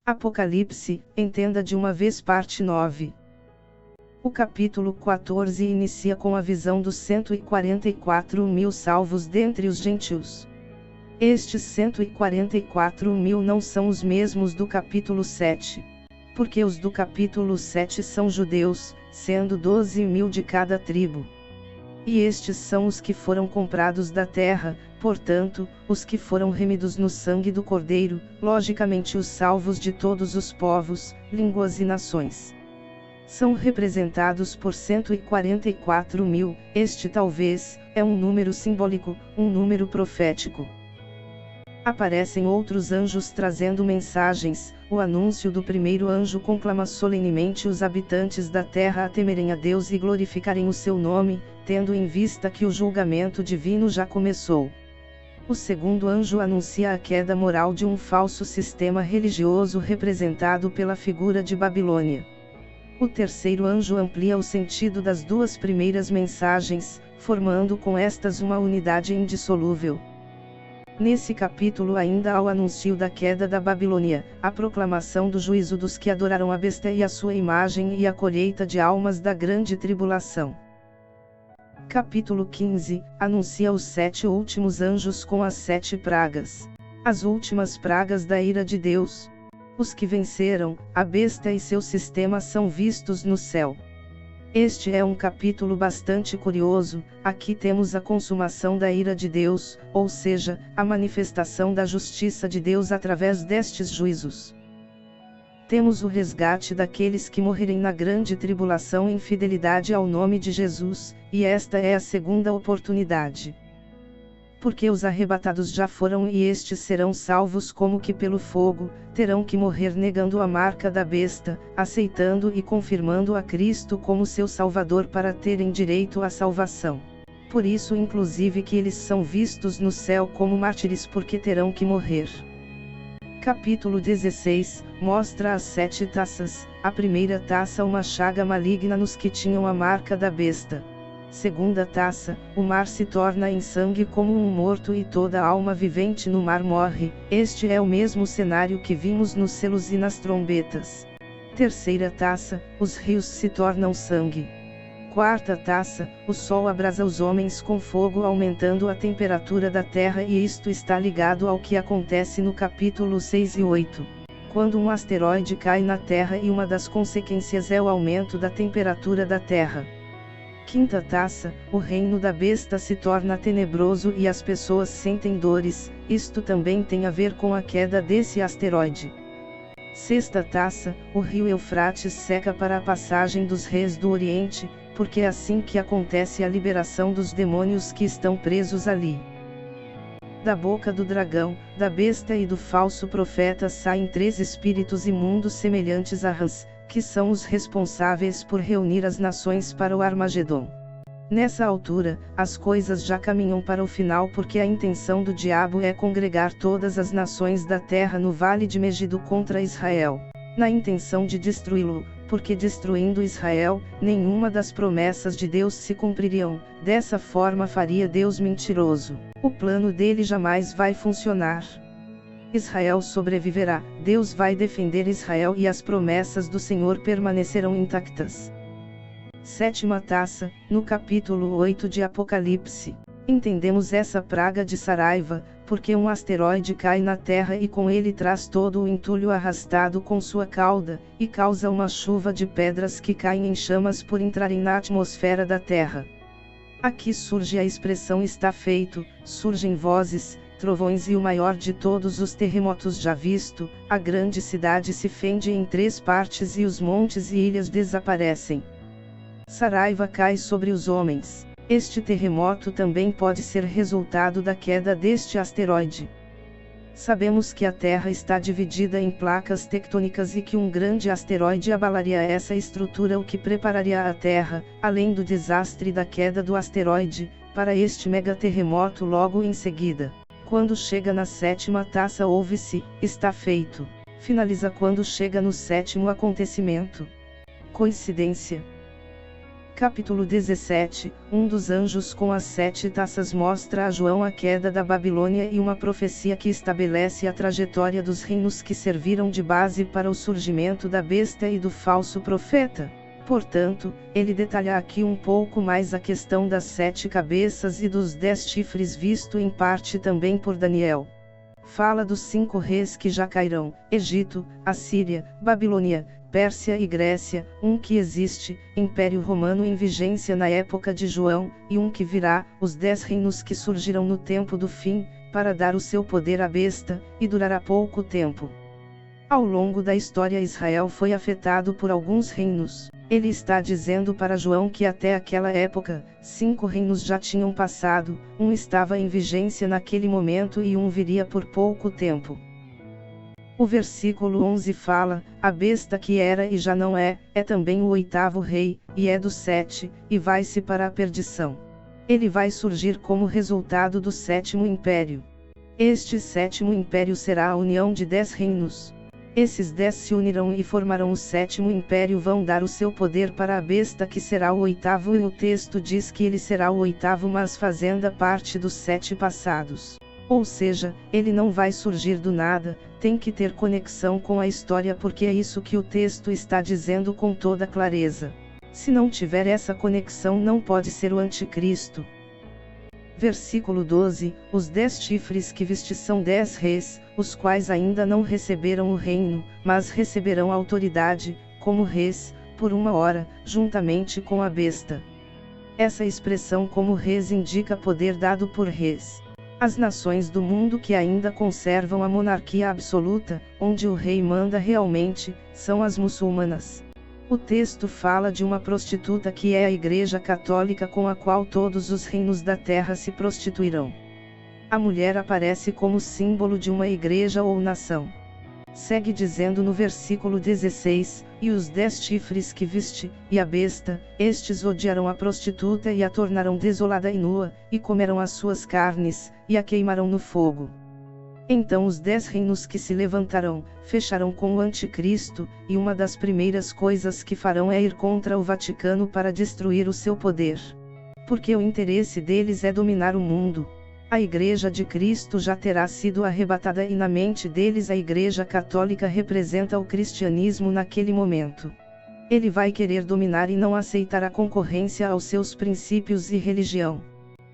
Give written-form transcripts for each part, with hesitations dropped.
Apocalipse, entenda de uma vez parte 9. O capítulo 14 inicia com a visão dos 144.000 salvos dentre os gentios. Estes 144.000 não são os mesmos do capítulo 7. Porque os do capítulo 7 são judeus, sendo 12.000 de cada tribo. E estes são os que foram comprados da terra, portanto, os que foram remidos no sangue do Cordeiro, logicamente os salvos de todos os povos, línguas e nações. São representados por 144.000, este talvez, é um número simbólico, um número profético. Aparecem outros anjos trazendo mensagens, o anúncio do primeiro anjo conclama solenemente os habitantes da terra a temerem a Deus e glorificarem o seu nome, tendo em vista que o julgamento divino já começou. O segundo anjo anuncia a queda moral de um falso sistema religioso representado pela figura de Babilônia. O terceiro anjo amplia o sentido das duas primeiras mensagens, formando com estas uma unidade indissolúvel. Nesse capítulo ainda há o anúncio da queda da Babilônia, a proclamação do juízo dos que adoraram a besta e a sua imagem e a colheita de almas da grande tribulação. Capítulo 15, anuncia os 7 últimos anjos com as 7 pragas. As últimas pragas da ira de Deus. Os que venceram, a besta e seu sistema são vistos no céu. Este é um capítulo bastante curioso, aqui temos a consumação da ira de Deus, ou seja, a manifestação da justiça de Deus através destes juízos. Temos o resgate daqueles que morrerem na grande tribulação em fidelidade ao nome de Jesus, e esta é a segunda oportunidade. Porque os arrebatados já foram e estes serão salvos como que pelo fogo, terão que morrer negando a marca da besta, aceitando e confirmando a Cristo como seu Salvador para terem direito à salvação. Por isso inclusive que eles são vistos no céu como mártires porque terão que morrer. Capítulo 16, mostra as 7 taças, a primeira taça uma chaga maligna nos que tinham a marca da besta. Segunda taça, o mar se torna em sangue como um morto e toda alma vivente no mar morre, este é o mesmo cenário que vimos nos selos e nas trombetas. Terceira taça, os rios se tornam sangue. Quarta taça, o sol abrasa os homens com fogo aumentando a temperatura da terra e isto está ligado ao que acontece no capítulo 6 e 8. Quando um asteroide cai na terra e uma das consequências é o aumento da temperatura da terra. Quinta taça, o reino da besta se torna tenebroso e as pessoas sentem dores, isto também tem a ver com a queda desse asteroide. Sexta taça, o rio Eufrates seca para a passagem dos reis do Oriente, porque é assim que acontece a liberação dos demônios que estão presos ali. Da boca do dragão, da besta e do falso profeta saem 3 espíritos imundos semelhantes a rãs, que são os responsáveis por reunir as nações para o Armagedon. Nessa altura, as coisas já caminham para o final porque a intenção do diabo é congregar todas as nações da terra no vale de Megido contra Israel, na intenção de destruí-lo, porque destruindo Israel, nenhuma das promessas de Deus se cumpririam, dessa forma faria Deus mentiroso. O plano dele jamais vai funcionar. Israel sobreviverá, Deus vai defender Israel e as promessas do Senhor permanecerão intactas. Sétima taça, no capítulo 8 de Apocalipse. Entendemos essa praga de Saraiva, porque um asteroide cai na Terra e com ele traz todo o entulho arrastado com sua cauda, e causa uma chuva de pedras que caem em chamas por entrarem na atmosfera da Terra. Aqui surge a expressão está feito, surgem vozes, trovões e o maior de todos os terremotos já visto, a grande cidade se fende em 3 partes e os montes e ilhas desaparecem. Saraiva cai sobre os homens. Este terremoto também pode ser resultado da queda deste asteroide. Sabemos que a Terra está dividida em placas tectônicas e que um grande asteroide abalaria essa estrutura, o que prepararia a Terra, além do desastre da queda do asteroide, para este megaterremoto logo em seguida. Quando chega na 7ª taça ouve-se, está feito. Finaliza quando chega no 7º acontecimento. Coincidência? Capítulo 17. Um dos anjos com as 7 taças mostra a João a queda da Babilônia e uma profecia que estabelece a trajetória dos reinos que serviram de base para o surgimento da besta e do falso profeta. Portanto, ele detalha aqui um pouco mais a questão das 7 cabeças e dos 10 chifres, visto em parte também por Daniel. Fala dos 5 reis que já cairão: Egito, Assíria, Babilônia, Pérsia e Grécia, um que existe, Império Romano em vigência na época de João, e um que virá, os 10 reinos que surgirão no tempo do fim, para dar o seu poder à besta, e durará pouco tempo. Ao longo da história Israel foi afetado por alguns reinos. Ele está dizendo para João que até aquela época, 5 reinos já tinham passado, um estava em vigência naquele momento e um viria por pouco tempo. O versículo 11 fala: a besta que era e já não é também o 8º rei, e é dos 7, e vai-se para a perdição. Ele vai surgir como resultado do 7º império. Este 7º império será a união de 10 reinos. Esses 10 se unirão e formarão o 7º império, vão dar o seu poder para a besta que será o 8º, e o texto diz que ele será o 8º, mas fazendo parte dos 7 passados. Ou seja, ele não vai surgir do nada, tem que ter conexão com a história, porque é isso que o texto está dizendo com toda clareza. Se não tiver essa conexão, não pode ser o anticristo. Versículo 12: os 10 chifres que viste são 10 reis, os quais ainda não receberam o reino, mas receberão autoridade, como reis, por 1 hora, juntamente com a besta. Essa expressão como reis indica poder dado por reis. As nações do mundo que ainda conservam a monarquia absoluta, onde o rei manda realmente, são as muçulmanas. O texto fala de uma prostituta que é a Igreja Católica, com a qual todos os reinos da terra se prostituirão. A mulher aparece como símbolo de uma igreja ou nação. Segue dizendo no versículo 16: e os 10 chifres que viste, e a besta, estes odiarão a prostituta e a tornarão desolada e nua, e comerão as suas carnes, e a queimarão no fogo. Então os 10 reinos que se levantarão, fecharão com o anticristo, e uma das primeiras coisas que farão é ir contra o Vaticano para destruir o seu poder. Porque o interesse deles é dominar o mundo. A Igreja de Cristo já terá sido arrebatada e na mente deles a Igreja Católica representa o cristianismo naquele momento. Ele vai querer dominar e não aceitar a concorrência aos seus princípios e religião.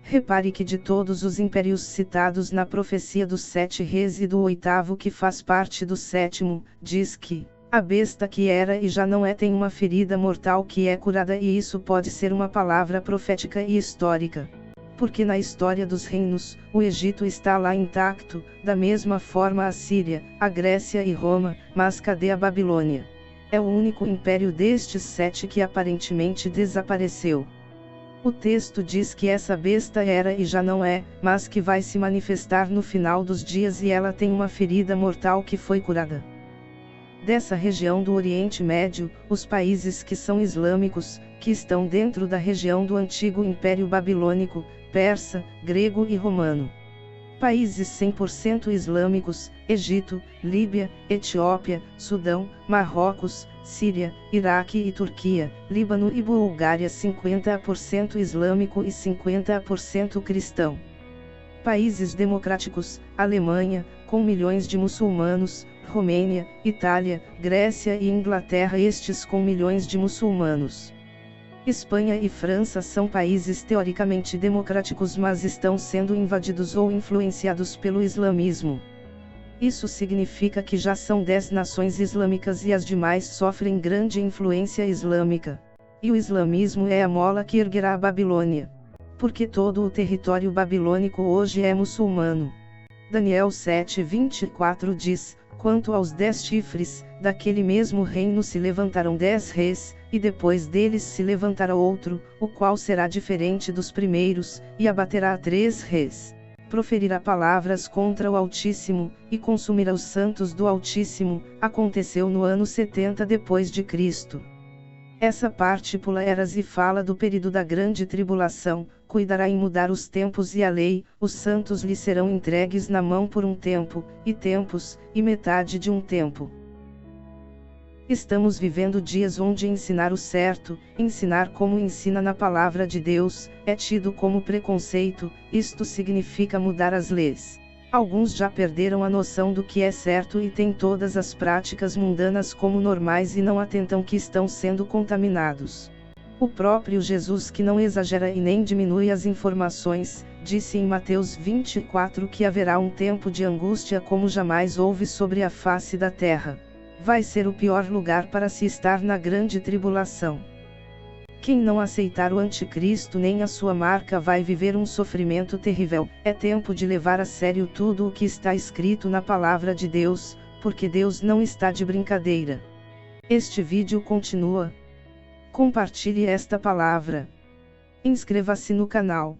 Repare que de todos os impérios citados na profecia dos 7 reis e do 8º que faz parte do 7º, diz que a besta que era e já não é tem uma ferida mortal que é curada, e isso pode ser uma palavra profética e histórica. Porque na história dos reinos, o Egito está lá intacto, da mesma forma a Síria, a Grécia e Roma, mas cadê a Babilônia? É o único império destes 7 que aparentemente desapareceu. O texto diz que essa besta era e já não é, mas que vai se manifestar no final dos dias, e ela tem uma ferida mortal que foi curada. Dessa região do Oriente Médio, os países que são islâmicos, que estão dentro da região do antigo Império Babilônico, persa, grego e romano. Países 100% islâmicos: Egito, Líbia, Etiópia, Sudão, Marrocos, Síria, Iraque e Turquia, Líbano e Bulgária 50% islâmico e 50% cristão. Países democráticos: Alemanha, com milhões de muçulmanos, Romênia, Itália, Grécia e Inglaterra, estes com milhões de muçulmanos. Espanha e França são países teoricamente democráticos, mas estão sendo invadidos ou influenciados pelo islamismo. Isso significa que já são 10 nações islâmicas e as demais sofrem grande influência islâmica. E o islamismo é a mola que erguerá a Babilônia. Porque todo o território babilônico hoje é muçulmano. Daniel 7:24 diz: quanto aos 10 chifres, daquele mesmo reino se levantarão 10 reis, e depois deles se levantará outro, o qual será diferente dos primeiros, e abaterá a 3 reis. Proferirá palavras contra o Altíssimo, e consumirá os santos do Altíssimo. Aconteceu no ano 70 depois de Cristo. Essa parte pula eras e fala do período da grande tribulação. Cuidará em mudar os tempos e a lei, os santos lhe serão entregues na mão por um tempo, e tempos, e metade de um tempo. Estamos vivendo dias onde ensinar o certo, ensinar como ensina na palavra de Deus, é tido como preconceito. Isto significa mudar as leis. Alguns já perderam a noção do que é certo e têm todas as práticas mundanas como normais e não atentam que estão sendo contaminados. O próprio Jesus, que não exagera e nem diminui as informações, disse em Mateus 24 que haverá um tempo de angústia como jamais houve sobre a face da terra. Vai ser o pior lugar para se estar na grande tribulação. Quem não aceitar o anticristo nem a sua marca vai viver um sofrimento terrível. É tempo de levar a sério tudo o que está escrito na palavra de Deus, porque Deus não está de brincadeira. Este vídeo continua. Compartilhe esta palavra. Inscreva-se no canal.